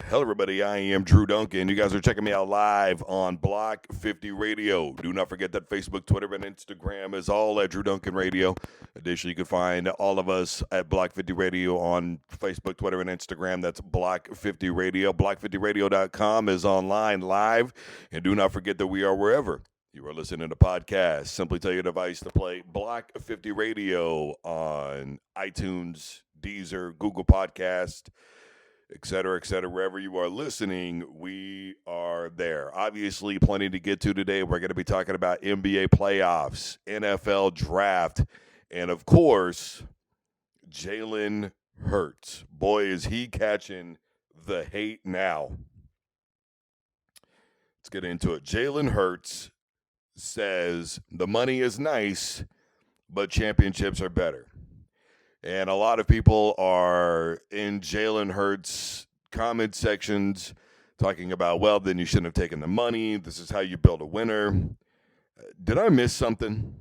Hello, everybody. I am Drew Duncan. You guys are checking me out live on Block 50 Radio. Do not forget that Facebook, Twitter, and Instagram is all at Drew Duncan Radio. Additionally, you can find all of us at Block 50 Radio on Facebook, Twitter, and Instagram. That's Block 50 Radio. Block50radio.com is online live. And do not forget that we are wherever you are listening to podcasts. Simply tell your device to play Block 50 Radio on iTunes, Deezer, Google Podcast, et cetera, wherever you are listening, we are there. Obviously, plenty to get to today. We're going to be talking about NBA playoffs, NFL draft, and of course, Jalen Hurts. Boy, is he catching the hate now. Let's get into it. Jalen Hurts says the money is nice, but championships are better. And a lot of people are in Jalen Hurts comment sections talking about, well, then you shouldn't have taken the money. This is how you build a winner. Did I miss something?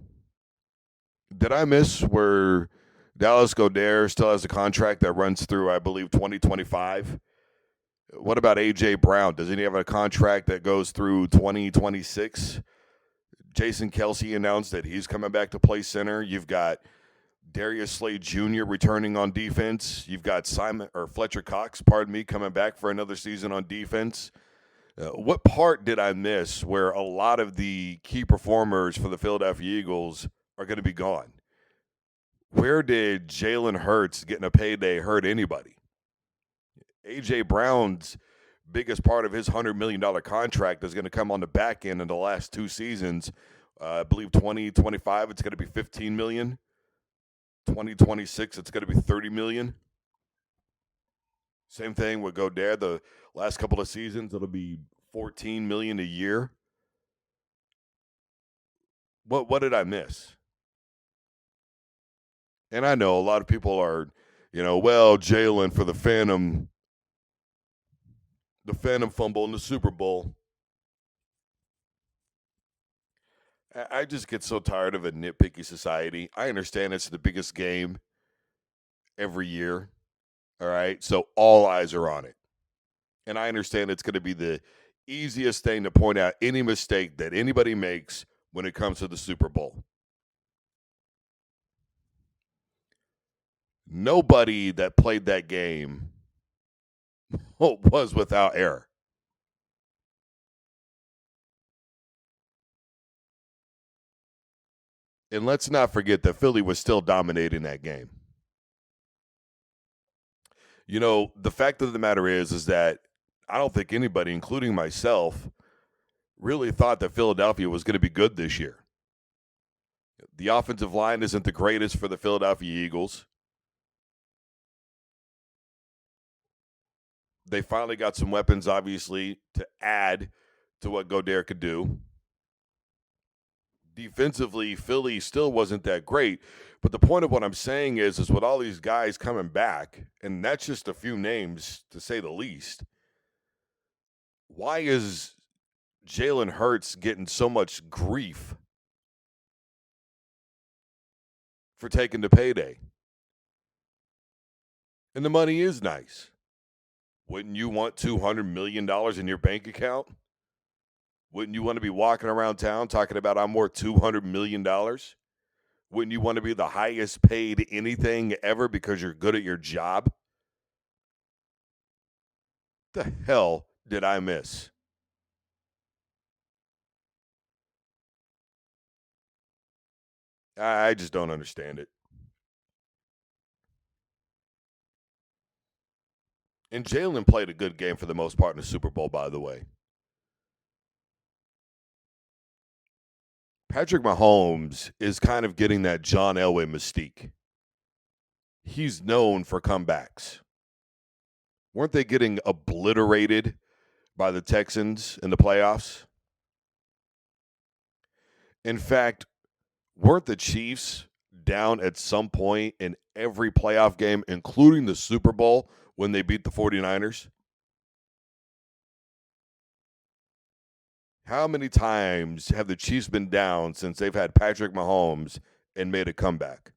Did I miss where Dallas Goedert still has a contract that runs through, I believe, 2025? What about A.J. Brown? Doesn't he have a contract that goes through 2026? Jason Kelce announced that he's coming back to play center. You've got Darius Slade Jr. returning on defense. You've got Fletcher Cox, coming back for another season on defense. What part did I miss where a lot of the key performers for the Philadelphia Eagles are going to be gone? Where did Jalen Hurts getting a payday hurt anybody? A.J. Brown's biggest part of his $100 million contract is going to come on the back end in the last two seasons. I believe 2025, it's going to be $15 million. 2026, it's going to be $30 million. Same thing with Goedert. The last couple of seasons, it'll be $14 million a year. What did I miss? And I know a lot of people are, well, Jalen for the Phantom fumble in the Super Bowl. I just get so tired of a nitpicky society. I understand it's the biggest game every year. All right. So all eyes are on it. And I understand it's going to be the easiest thing to point out any mistake that anybody makes when it comes to the Super Bowl. Nobody that played that game was without error. And let's not forget that Philly was still dominating that game. The fact of the matter is that I don't think anybody, including myself, really thought that Philadelphia was going to be good this year. The offensive line isn't the greatest for the Philadelphia Eagles. They finally got some weapons, obviously, to add to what Goedert could do. Defensively, Philly still wasn't that great. But the point of what I'm saying is with all these guys coming back, and that's just a few names to say the least, why is Jalen Hurts getting so much grief for taking the payday? And the money is nice. Wouldn't you want $200 million in your bank account? Wouldn't you want to be walking around town talking about I'm worth $200 million? Wouldn't you want to be the highest paid anything ever because you're good at your job? The hell did I miss? I just don't understand it. And Jalen played a good game for the most part in the Super Bowl, by the way. Patrick Mahomes is kind of getting that John Elway mystique. He's known for comebacks. Weren't they getting obliterated by the Texans in the playoffs? In fact, weren't the Chiefs down at some point in every playoff game, including the Super Bowl, when they beat the 49ers? How many times have the Chiefs been down since they've had Patrick Mahomes and made a comeback?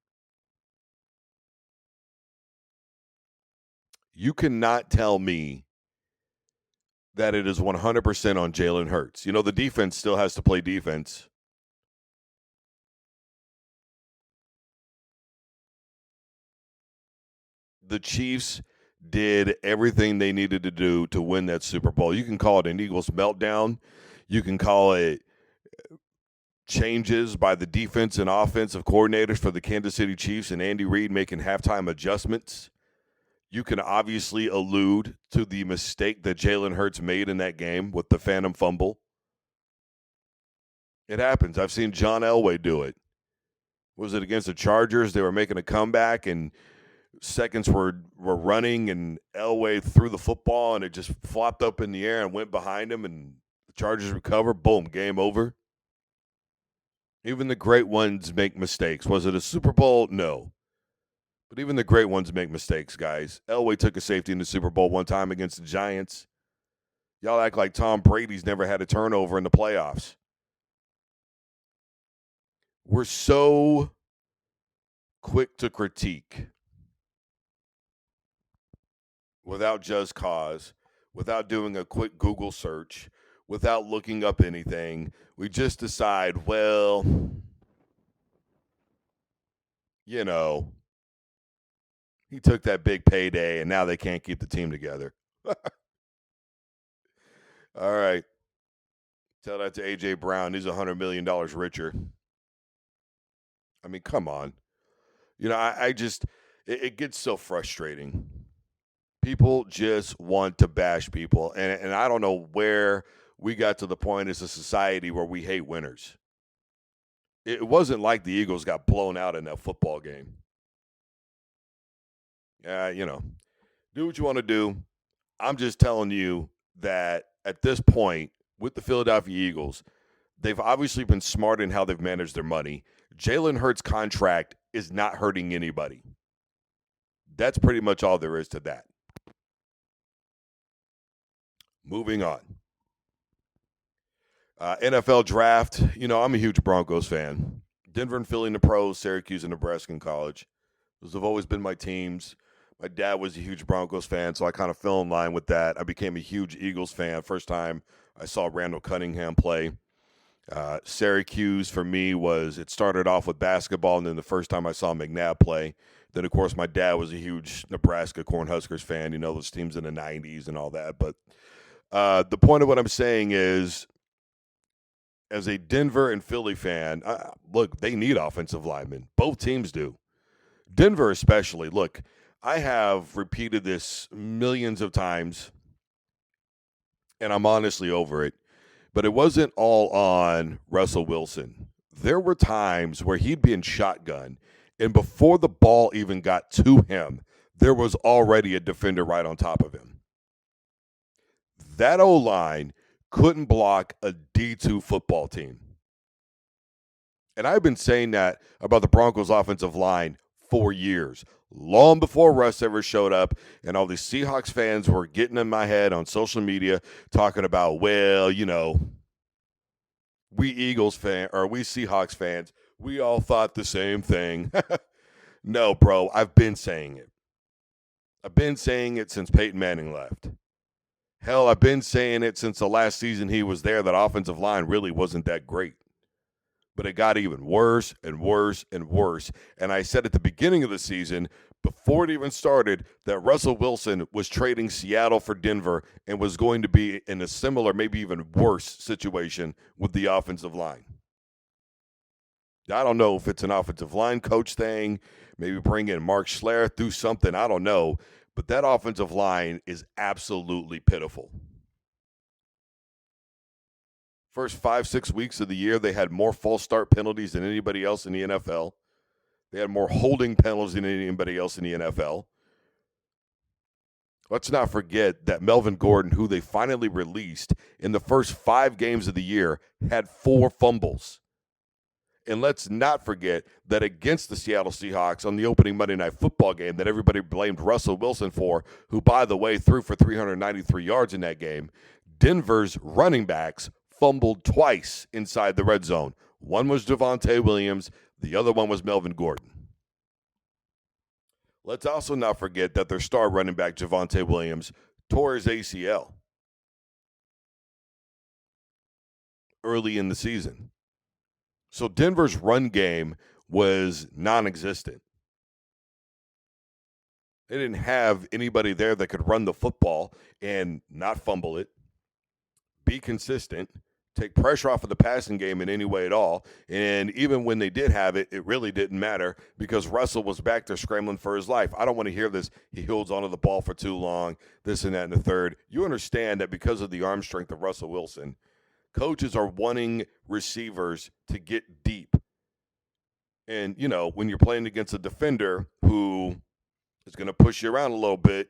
You cannot tell me that it is 100% on Jalen Hurts. You know, the defense still has to play defense. The Chiefs did everything they needed to do to win that Super Bowl. You can call it an Eagles meltdown. You can call it changes by the defense and offensive coordinators for the Kansas City Chiefs and Andy Reid making halftime adjustments. You can obviously allude to the mistake that Jalen Hurts made in that game with the phantom fumble. It happens. I've seen John Elway do it. Was it against the Chargers? They were making a comeback and seconds were running and Elway threw the football and it just flopped up in the air and went behind him and the Chargers recover. Boom, game over. Even the great ones make mistakes. Was it a Super Bowl? No. But even the great ones make mistakes, guys. Elway took a safety in the Super Bowl one time against the Giants. Y'all act like Tom Brady's never had a turnover in the playoffs. We're so quick to critique without just cause, without doing a quick Google search, without looking up anything. We just decide, well, you know, he took that big payday and now they can't keep the team together. All right. Tell that to A.J. Brown. He's $100 million richer. I mean, come on. You know, I just, it gets so frustrating. People just want to bash people. And I don't know where we got to the point as a society where we hate winners. It wasn't like the Eagles got blown out in that football game. You know, do what you want to do. I'm just telling you that at this point, with the Philadelphia Eagles, they've obviously been smart in how they've managed their money. Jalen Hurts' contract is not hurting anybody. That's pretty much all there is to that. Moving on. NFL draft. You know, I'm a huge Broncos fan. Denver and Philly in the pros, Syracuse and Nebraska in college. Those have always been my teams. My dad was a huge Broncos fan, so I kind of fell in line with that. I became a huge Eagles fan first time I saw Randall Cunningham play. Syracuse for me it started off with basketball, and then the first time I saw McNabb play. Then, of course, my dad was a huge Nebraska Cornhuskers fan, you know, those teams in the 90s and all that. But the point of what I'm saying is, as a Denver and Philly fan, look, they need offensive linemen. Both teams do. Denver especially. Look, I have repeated this millions of times, and I'm honestly over it. But it wasn't all on Russell Wilson. There were times where he'd be in shotgun, and before the ball even got to him, there was already a defender right on top of him. That O-line couldn't block a D2 football team. And I've been saying that about the Broncos offensive line for years, long before Russ ever showed up, and all these Seahawks fans were getting in my head on social media talking about, well, you know, we Seahawks fans, we all thought the same thing. No, bro, I've been saying it. I've been saying it since Peyton Manning left. Hell, I've been saying it since the last season he was there. That offensive line really wasn't that great. But it got even worse and worse and worse. And I said at the beginning of the season, before it even started, that Russell Wilson was trading Seattle for Denver and was going to be in a similar, maybe even worse situation with the offensive line. I don't know if it's an offensive line coach thing, maybe bring in Mark Schlereth, do something, I don't know. But that offensive line is absolutely pitiful. First 5-6 weeks of the year, they had more false start penalties than anybody else in the NFL. They had more holding penalties than anybody else in the NFL. Let's not forget that Melvin Gordon, who they finally released in the first 5 games of the year, had 4 fumbles. And let's not forget that against the Seattle Seahawks on the opening Monday Night Football game that everybody blamed Russell Wilson for, who, by the way, threw for 393 yards in that game, Denver's running backs fumbled twice inside the red zone. One was Javonte Williams. The other one was Melvin Gordon. Let's also not forget that their star running back, Javonte Williams, tore his ACL. early in the season. So Denver's run game was non-existent. They didn't have anybody there that could run the football and not fumble it, be consistent, take pressure off of the passing game in any way at all. And even when they did have it, it really didn't matter because Russell was back there scrambling for his life. I don't want to hear this. He holds onto the ball for too long, this and that and the third. You understand that because of the arm strength of Russell Wilson, coaches are wanting receivers to get deep. And, you know, when you're playing against a defender who is going to push you around a little bit,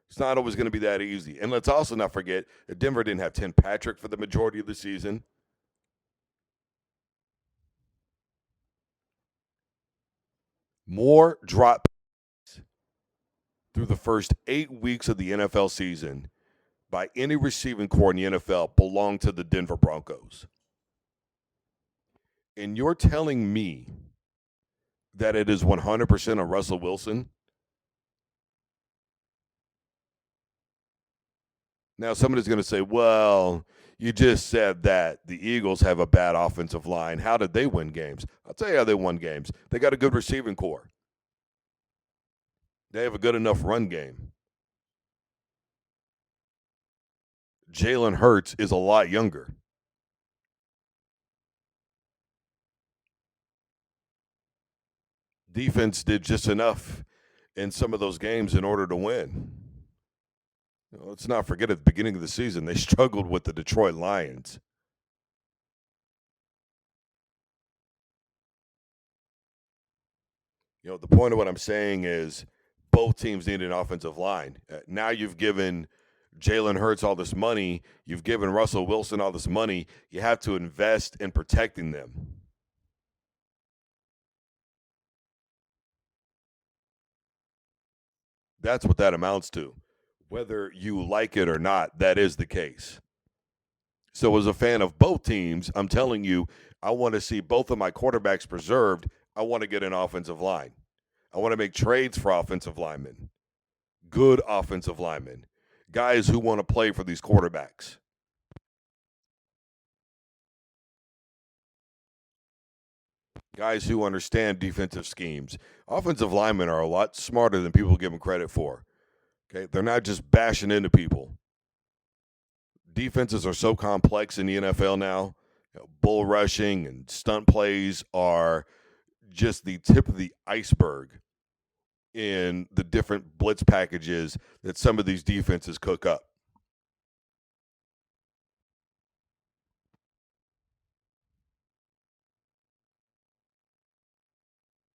it's not always going to be that easy. And let's also not forget that Denver didn't have Tim Patrick for the majority of the season. More drop through the first 8 weeks of the NFL season by any receiving corps in the NFL belong to the Denver Broncos. And you're telling me that it is 100% on Russell Wilson? Now, somebody's going to say, well, you just said that the Eagles have a bad offensive line. How did they win games? I'll tell you how they won games. They got a good receiving corps. They have a good enough run game. Jalen Hurts is a lot younger. Defense did just enough in some of those games in order to win. Let's not forget at the beginning of the season, they struggled with the Detroit Lions. You know, the point of what I'm saying is both teams need an offensive line. Now you've given Jalen Hurts all this money. You've given Russell Wilson all this money. You have to invest in protecting them. That's what that amounts to. Whether you like it or not, that is the case. So, as a fan of both teams, I'm telling you, I want to see both of my quarterbacks preserved. I want to get an offensive line. I want to make trades for offensive linemen, good offensive linemen, guys who want to play for these quarterbacks. Guys who understand defensive schemes. Offensive linemen are a lot smarter than people give them credit for. Okay, they're not just bashing into people. Defenses are so complex in the NFL now. Bull rushing and stunt plays are just the tip of the iceberg in the different blitz packages that some of these defenses cook up.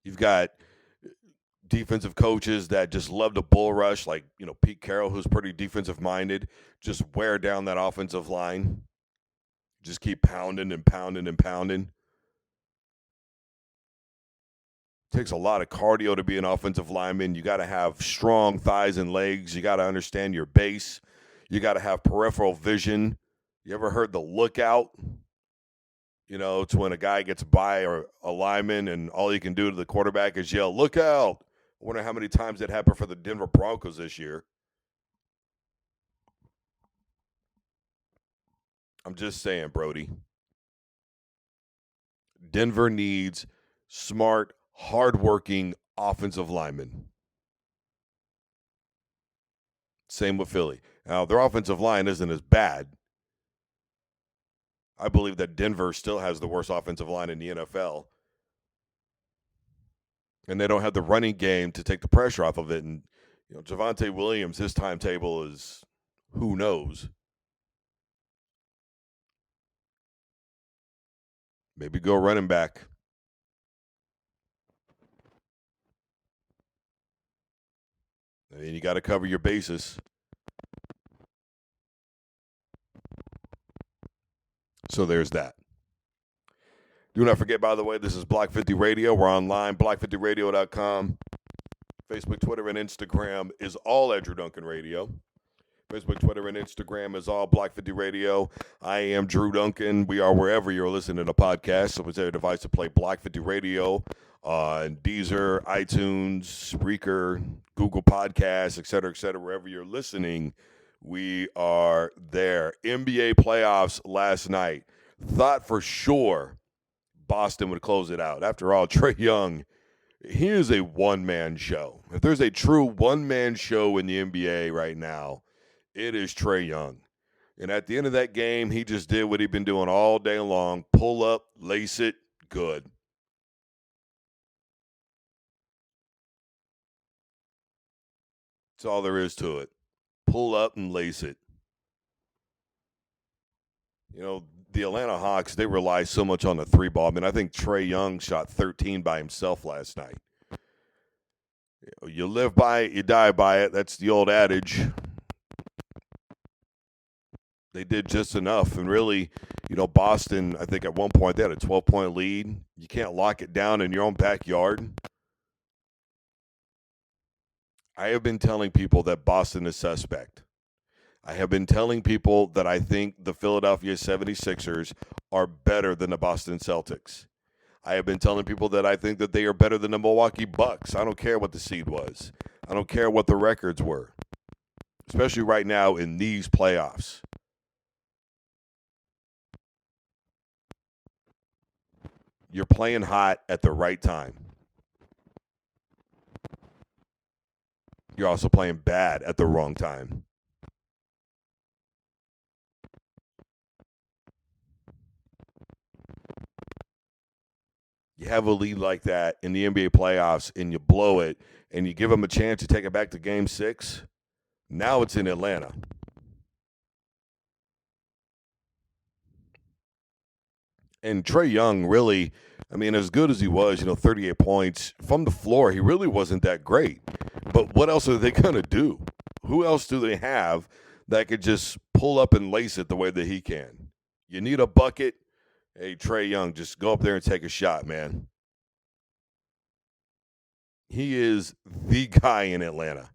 You've got defensive coaches that just love to bull rush, like, you know, Pete Carroll, who's pretty defensive minded, just wear down that offensive line. Just keep pounding and pounding and pounding. Takes a lot of cardio to be an offensive lineman. You got to have strong thighs and legs. You got to understand your base. You got to have peripheral vision. You ever heard the lookout? You know, it's when a guy gets by or a lineman and all you can do to the quarterback is yell, "Look out." I wonder how many times that happened for the Denver Broncos this year. I'm just saying, Brody. Denver needs smart, hardworking offensive linemen. Same with Philly. Now, their offensive line isn't as bad. I believe that Denver still has the worst offensive line in the NFL. And they don't have the running game to take the pressure off of it. And, you know, Javonte Williams, his timetable is who knows. Maybe go running back. And you got to cover your bases. So there's that. Do not forget, by the way, this is Block 50 Radio. We're online, block50radio.com. Facebook, Twitter, and Instagram is all at Drew Duncan Radio. Facebook, Twitter, and Instagram is all Block 50 Radio. I am Drew Duncan. We are wherever you're listening to podcasts. So it's your device to play Block 50 Radio on Deezer, iTunes, Spreaker, Google Podcasts, et cetera, wherever you're listening. We are there. NBA playoffs last night. thought for sure Boston would close it out. After all, Trae Young, he is a one-man show. If there's a true one-man show in the NBA right now, it is Trae Young. And at the end of that game, he just did what he'd been doing all day long. Pull up, lace it, good. That's all there is to it. Pull up and lace it. You know, the Atlanta Hawks, they rely so much on the three ball. I mean, I think Trae Young shot 13 by himself last night. You live by it, you die by it. That's the old adage. They did just enough. And really, Boston, I think at one point they had a 12-point lead. You can't lock it down in your own backyard. I have been telling people that Boston is suspect. I have been telling people that I think the Philadelphia 76ers are better than the Boston Celtics. I have been telling people that I think that they are better than the Milwaukee Bucks. I don't care what the seed was. I don't care what the records were, especially right now in these playoffs. You're playing hot at the right time. You're also playing bad at the wrong time. You have a lead like that in the NBA playoffs and you blow it and you give them a chance to take it back to game 6. Now it's in Atlanta. And Trae Young really, I mean, as good as he was, 38 points from the floor, he really wasn't that great. But what else are they going to do? Who else do they have that could just pull up and lace it the way that he can? You need a bucket. Hey, Trae Young, just go up there and take a shot, man. He is the guy in Atlanta.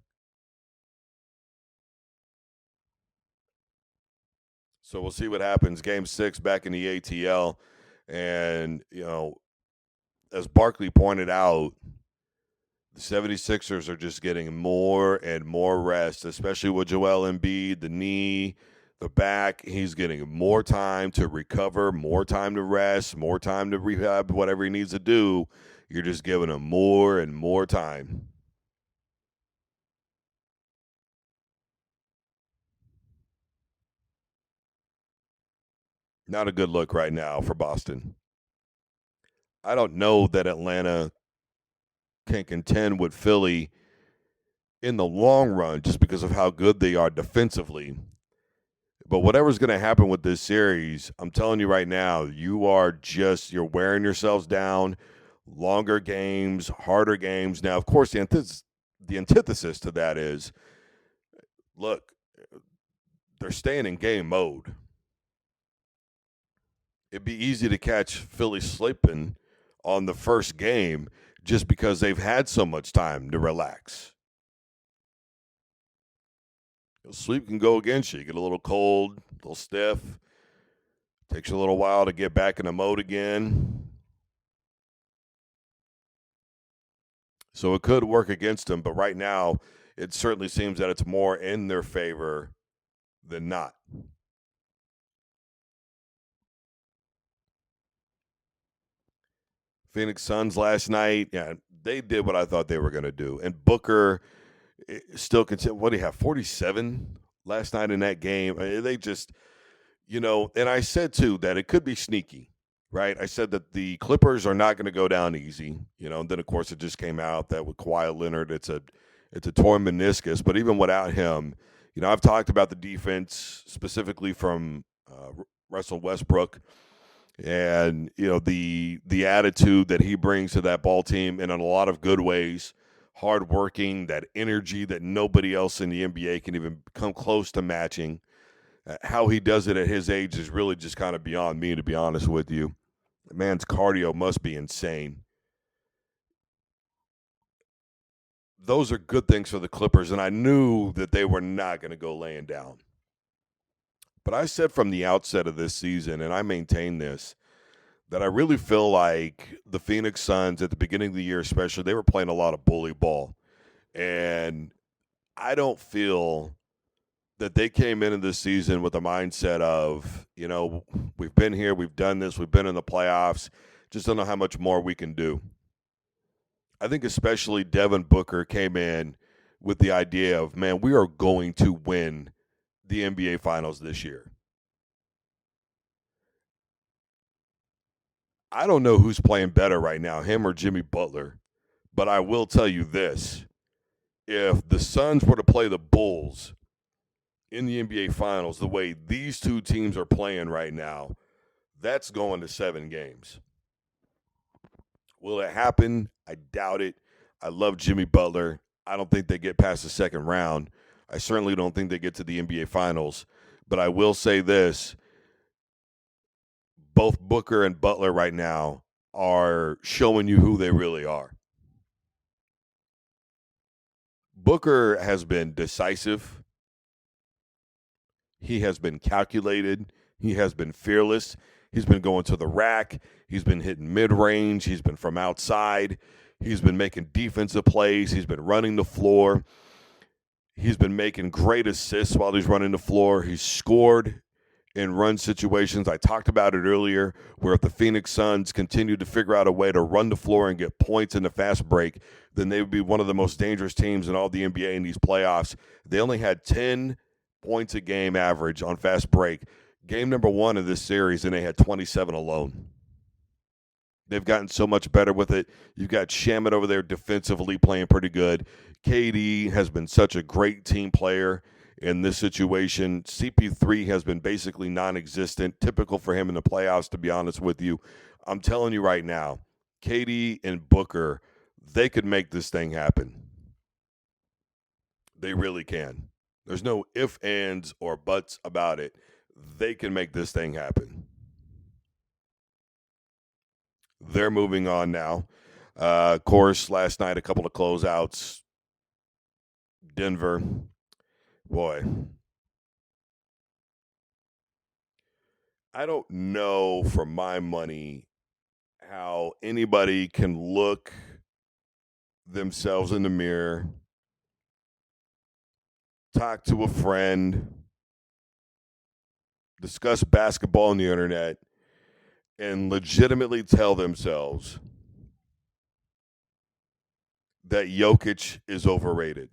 So we'll see what happens. Game 6 back in the ATL. And, as Barkley pointed out, the 76ers are just getting more and more rest, especially with Joel Embiid, the knee, the back. He's getting more time to recover, more time to rest, more time to rehab, whatever he needs to do. You're just giving him more and more time. Not a good look right now for Boston. I don't know that Atlanta can contend with Philly in the long run just because of how good they are defensively. But whatever's going to happen with this series, I'm telling you right now, you're wearing yourselves down. Longer games, harder games. Now, of course, the antithesis to that is, look, they're staying in game mode. It'd be easy to catch Philly sleeping on the first game just because they've had so much time to relax. Sleep can go against you. You get a little cold, a little stiff. Takes you a little while to get back in the mode again. So it could work against them, but right now it certainly seems that it's more in their favor than not. Phoenix Suns last night, yeah, they did what I thought they were going to do. And Booker still continued. What do you have, 47 last night in that game? They just, and I said, too, that it could be sneaky, right? I said that the Clippers are not going to go down easy, and then, of course, it just came out that with Kawhi Leonard, it's a torn meniscus. But even without him, I've talked about the defense specifically from Russell Westbrook. And the attitude that he brings to that ball team, and in a lot of good ways, hardworking, that energy that nobody else in the NBA can even come close to matching. How he does it at his age is really just kind of beyond me, to be honest with you. The man's cardio must be insane. Those are good things for the Clippers, and I knew that they were not going to go laying down. But I said from the outset of this season, and I maintain this, that I really feel like the Phoenix Suns at the beginning of the year especially, they were playing a lot of bully ball. And I don't feel that they came into this season with a mindset of, we've been here, we've done this, we've been in the playoffs, just don't know how much more we can do. I think especially Devin Booker came in with the idea of, man, we are going to win the NBA Finals this year. I don't know who's playing better right now, him or Jimmy Butler, but I will tell you this. If the Suns were to play the Bulls in the NBA Finals the way these two teams are playing right now, that's going to 7 games. Will it happen? I doubt it. I love Jimmy Butler. I don't think they get past the second round. I certainly don't think they get to the NBA Finals. But I will say this. Both Booker and Butler right now are showing you who they really are. Booker has been decisive. He has been calculated. He has been fearless. He's been going to the rack. He's been hitting mid-range. He's been from outside. He's been making defensive plays. He's been running the floor. He's been making great assists while he's running the floor. He's scored in run situations. I talked about it earlier, where if the Phoenix Suns continue to figure out a way to run the floor and get points in the fast break, then they would be one of the most dangerous teams in all the NBA in these playoffs. They only had 10 points a game average on fast break. Game number 1 of this series, and they had 27 alone. They've gotten so much better with it. You've got Shamet over there defensively playing pretty good. KD has been such a great team player in this situation. CP3 has been basically non-existent, typical for him in the playoffs, to be honest with you. I'm telling you right now, KD and Booker, they could make this thing happen. They really can. There's no ifs, ands, or buts about it. They can make this thing happen. They're moving on now. Of course, last night, a couple of closeouts. Denver, boy. I don't know for my money how anybody can look themselves in the mirror, talk to a friend, discuss basketball on the internet, and legitimately tell themselves that Jokic is overrated.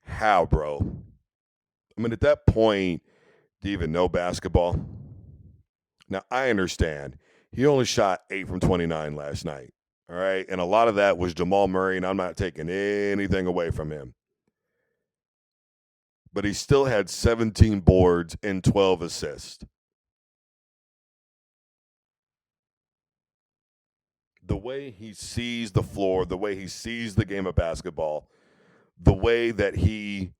How, bro? I mean, at that point, do you even know basketball? Now, I understand. He only shot 8 from 29 last night. All right. And a lot of that was Jamal Murray, and I'm not taking anything away from him. But he still had 17 boards and 12 assists. The way he sees the floor, the way he sees the game of basketball, the way that he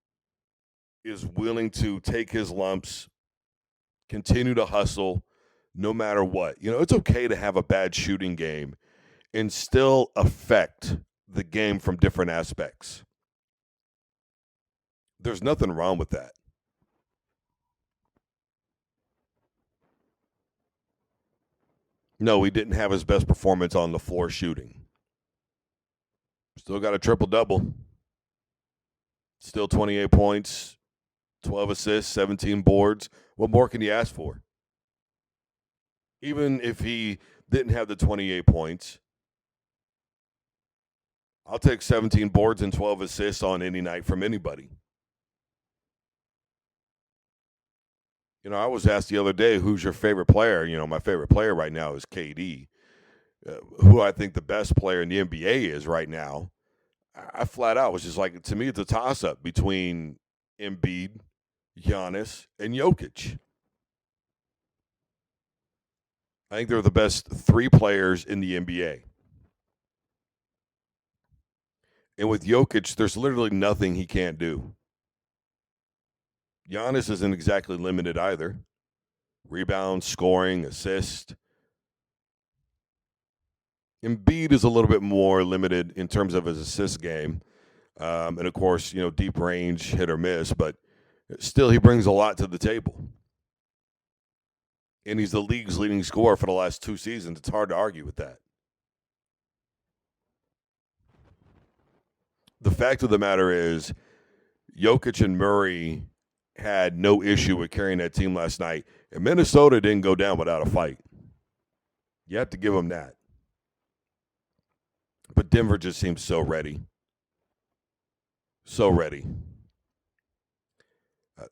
is willing to take his lumps, continue to hustle no matter what. It's okay to have a bad shooting game and still affect the game from different aspects. There's nothing wrong with that. No, he didn't have his best performance on the floor shooting. Still got a triple-double. Still 28 points, 12 assists, 17 boards. What more can you ask for? Even if he didn't have the 28 points, I'll take 17 boards and 12 assists on any night from anybody. I was asked the other day, who's your favorite player? My favorite player right now is KD. Who I think the best player in the NBA is right now, I flat out was just like, to me, it's a toss-up between Embiid, Giannis, and Jokic. I think they're the best 3 players in the NBA. And with Jokic, there's literally nothing he can't do. Giannis isn't exactly limited either. Rebound, scoring, assist. Embiid is a little bit more limited in terms of his assist game. And, of course, deep range, hit or miss. But still, he brings a lot to the table. And he's the league's leading scorer for the last 2 seasons. It's hard to argue with that. The fact of the matter is, Jokic and Murray had no issue with carrying that team last night, and Minnesota didn't go down without a fight. You have to give them that. But Denver just seems so ready. So ready.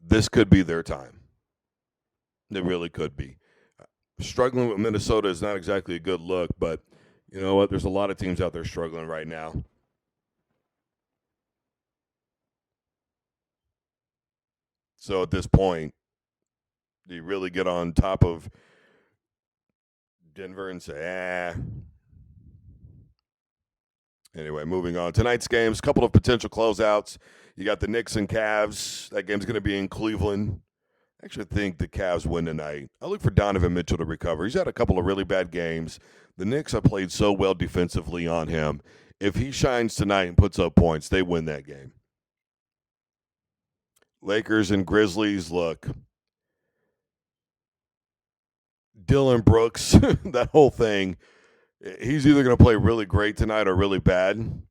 This could be their time. It really could be. Struggling with Minnesota is not exactly a good look, but you know what? There's a lot of teams out there struggling right now. So at this point, do you really get on top of Denver and say, Anyway, moving on. Tonight's games, couple of potential closeouts. You got the Knicks and Cavs. That game's going to be in Cleveland. I actually think the Cavs win tonight. I look for Donovan Mitchell to recover. He's had a couple of really bad games. The Knicks have played so well defensively on him. If he shines tonight and puts up points, they win that game. Lakers and Grizzlies, look. Dylan Brooks, that whole thing, he's either going to play really great tonight or really bad.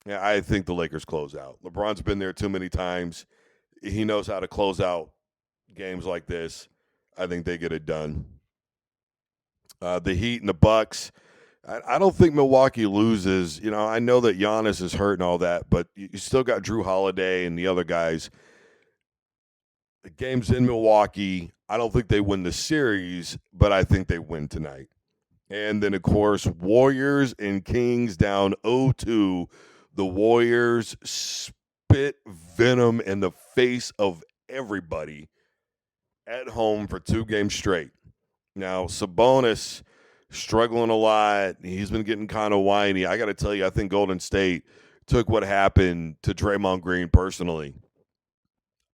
Yeah, I think the Lakers close out. LeBron's been there too many times. He knows how to close out games like this. I think they get it done. The Heat and the Bucks. I don't think Milwaukee loses. You know, I know that Giannis is hurt and all that, but you still got Drew Holiday and the other guys. The game's in Milwaukee. I don't think they win the series, but I think they win tonight. And then, of course, Warriors and Kings down 0-2. The Warriors spit venom in the face of everybody at home for 2 games straight. Now, Sabonis struggling a lot. He's been getting kind of whiny. I got to tell you, I think Golden State took what happened to Draymond Green personally.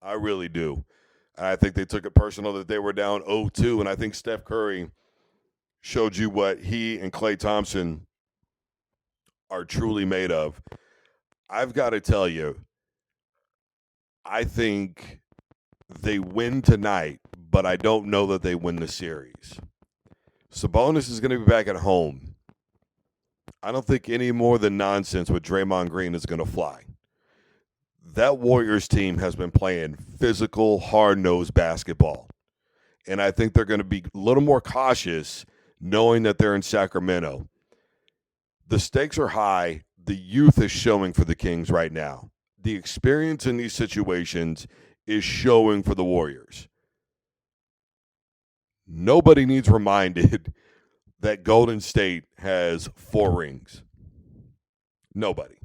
I really do. I think they took it personal that they were down 0-2, and I think Steph Curry showed you what he and Klay Thompson are truly made of. I've got to tell you, I think they win tonight, but I don't know that they win the series. Sabonis is going to be back at home. I don't think any more than nonsense with Draymond Green is going to fly. That Warriors team has been playing physical, hard-nosed basketball. And I think they're going to be a little more cautious knowing that they're in Sacramento. The stakes are high. The youth is showing for the Kings right now. The experience in these situations is showing for the Warriors. Nobody needs reminded that Golden State has 4 rings. Nobody.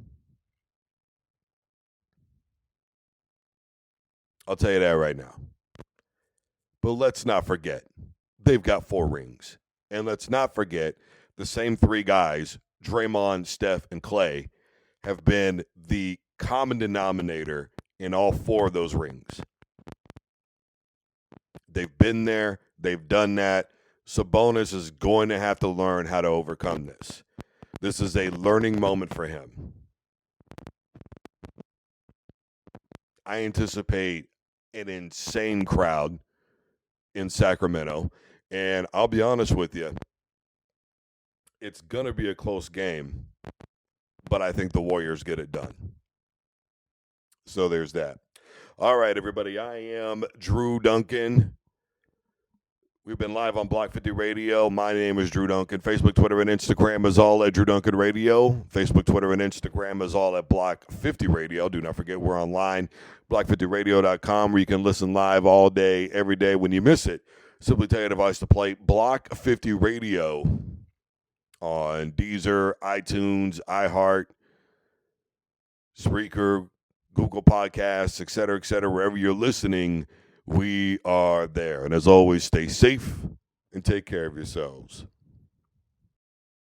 I'll tell you that right now. But let's not forget, they've got 4 rings. And let's not forget, the same 3 guys, Draymond, Steph, and Klay, have been the common denominator in all 4 of those rings. They've been there. They've done that. Sabonis is going to have to learn how to overcome this. This is a learning moment for him. I anticipate an insane crowd in Sacramento. And I'll be honest with you, it's going to be a close game, but I think the Warriors get it done. So there's that. All right, everybody, I am Drew Duncan. We've been live on Block 50 Radio. My name is Drew Duncan. Facebook, Twitter, and Instagram is all at Drew Duncan Radio. Facebook, Twitter, and Instagram is all at Block 50 Radio. Do not forget we're online, block50radio.com, where you can listen live all day, every day. When you miss it, simply tell your device to play Block 50 Radio on Deezer, iTunes, iHeart, Spreaker, Google Podcasts, et cetera, wherever you're listening. We are there. And as always, stay safe and take care of yourselves.